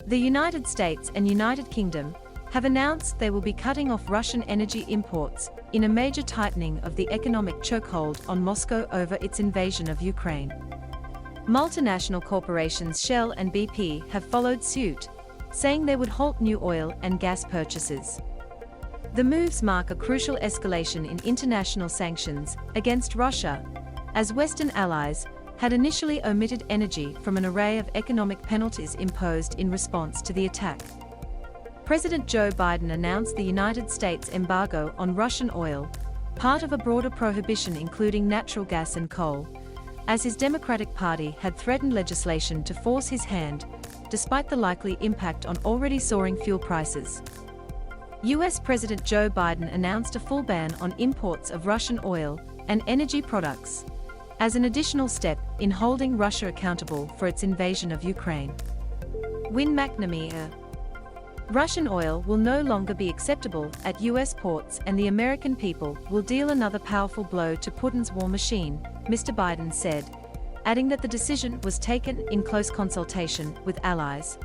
The United States and United Kingdom have announced they will be cutting off Russian energy imports in a major tightening of the economic chokehold on Moscow over its invasion of Ukraine. Multinational corporations Shell and BP have followed suit, saying they would halt new oil and gas purchases. The moves mark a crucial escalation in international sanctions against Russia, as Western allies had initially omitted energy from an array of economic penalties imposed in response to the attack. President Joe Biden announced the United States embargo on Russian oil, part of a broader prohibition including natural gas and coal, as his Democratic Party had threatened legislation to force his hand, despite the likely impact on already soaring fuel prices. US President Joe Biden announced a full ban on imports of Russian oil and energy products, as an additional step in holding Russia accountable for its invasion of Ukraine. Win McNamee. Russian oil will no longer be acceptable at US ports, and the American people will deal another powerful blow to Putin's war machine, Mr. Biden said, adding that the decision was taken in close consultation with allies.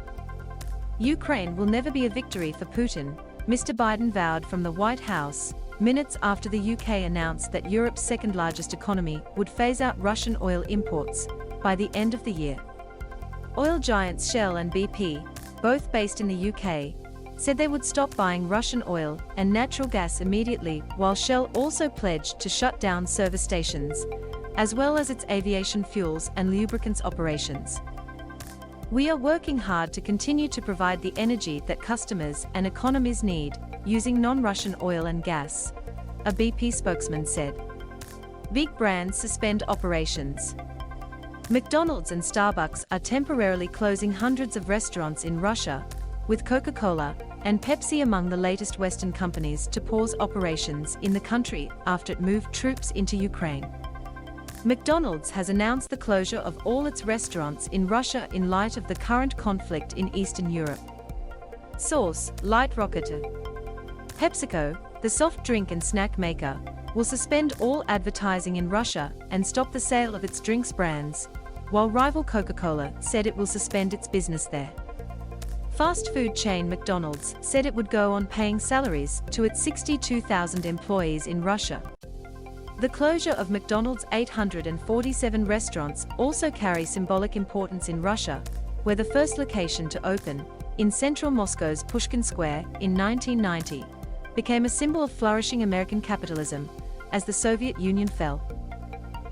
Ukraine will never be a victory for Putin, Mr. Biden vowed from the White House, minutes after the UK announced that Europe's second-largest economy would phase out Russian oil imports by the end of the year. Oil giants Shell and BP, both based in the UK, said they would stop buying Russian oil and natural gas immediately, while Shell also pledged to shut down service stations, as well as its aviation fuels and lubricants operations. "We are working hard to continue to provide the energy that customers and economies need, using non-Russian oil and gas," a BP spokesman said. Big brands suspend operations. McDonald's and Starbucks are temporarily closing hundreds of restaurants in Russia, with Coca-Cola and Pepsi among the latest Western companies to pause operations in the country after it moved troops into Ukraine. McDonald's has announced the closure of all its restaurants in Russia in light of the current conflict in Eastern Europe. Source: Light Rocket. PepsiCo, the soft drink and snack maker, will suspend all advertising in Russia and stop the sale of its drinks brands, while rival Coca-Cola said it will suspend its business there. Fast food chain McDonald's said it would go on paying salaries to its 62,000 employees in Russia. The closure of McDonald's 847 restaurants also carries symbolic importance in Russia, where the first location to open, in central Moscow's Pushkin Square, in 1990, became a symbol of flourishing American capitalism, as the Soviet Union fell.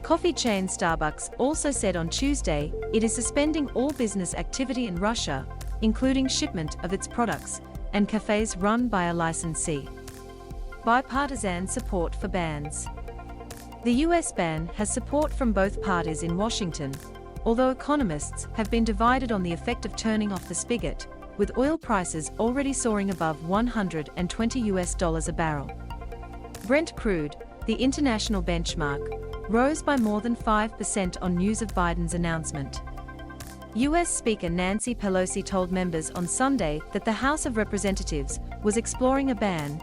Coffee chain Starbucks also said on Tuesday it is suspending all business activity in Russia, including shipment of its products, and cafes run by a licensee. Bipartisan support for bans. The US ban has support from both parties in Washington, although economists have been divided on the effect of turning off the spigot, with oil prices already soaring above $120 a barrel. Brent crude, the international benchmark, rose by more than 5% on news of Biden's announcement. US Speaker Nancy Pelosi told members on Sunday that the House of Representatives was exploring a ban,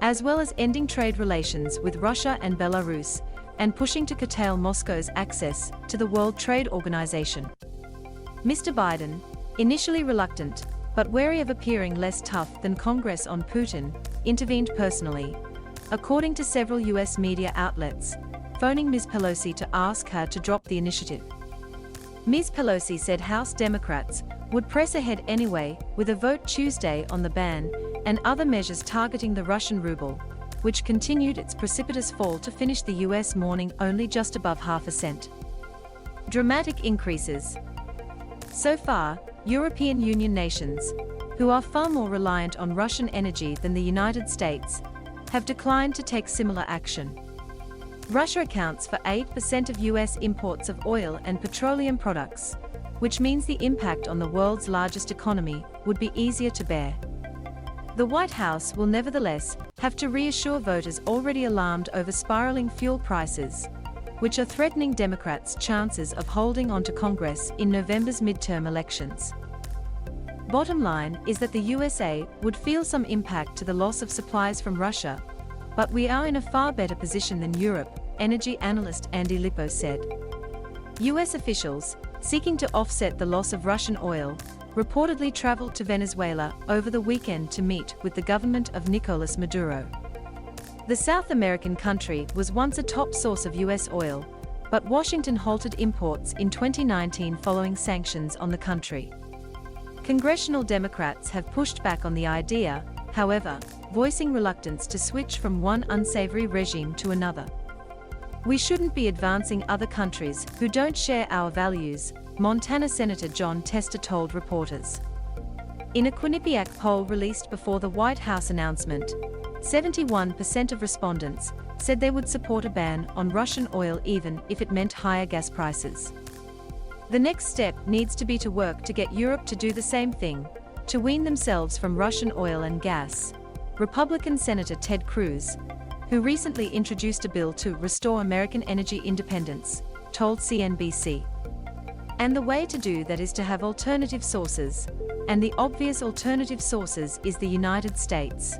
as well as ending trade relations with Russia and Belarus, and pushing to curtail Moscow's access to the World Trade Organization. Mr. Biden, initially reluctant, but wary of appearing less tough than Congress on Putin, intervened personally, according to several US media outlets, phoning Ms. Pelosi to ask her to drop the initiative. Ms. Pelosi said House Democrats would press ahead anyway with a vote Tuesday on the ban and other measures targeting the Russian ruble, which continued its precipitous fall to finish the US morning only just above half a cent. Dramatic increases. So far, European Union nations, who are far more reliant on Russian energy than the United States, have declined to take similar action. Russia accounts for 8% of US imports of oil and petroleum products, which means the impact on the world's largest economy would be easier to bear. The White House will nevertheless have to reassure voters already alarmed over spiraling fuel prices, which are threatening Democrats' chances of holding on to Congress in November's midterm elections. Bottom line is that the USA would feel some impact to the loss of supplies from Russia, but we are in a far better position than Europe, energy analyst Andy Lippo said. US officials, seeking to offset the loss of Russian oil, reportedly traveled to Venezuela over the weekend to meet with the government of Nicolas Maduro. The South American country was once a top source of U.S. oil, but Washington halted imports in 2019 following sanctions on the country. Congressional Democrats have pushed back on the idea, however, voicing reluctance to switch from one unsavory regime to another. "We shouldn't be advancing other countries who don't share our values," Montana Senator John Tester told reporters. In a Quinnipiac poll released before the White House announcement, 71% of respondents said they would support a ban on Russian oil even if it meant higher gas prices. The next step needs to be to work to get Europe to do the same thing, to wean themselves from Russian oil and gas, Republican Senator Ted Cruz, who recently introduced a bill to restore American energy independence, told CNBC. And the way to do that is to have alternative sources, and the obvious alternative sources is the United States.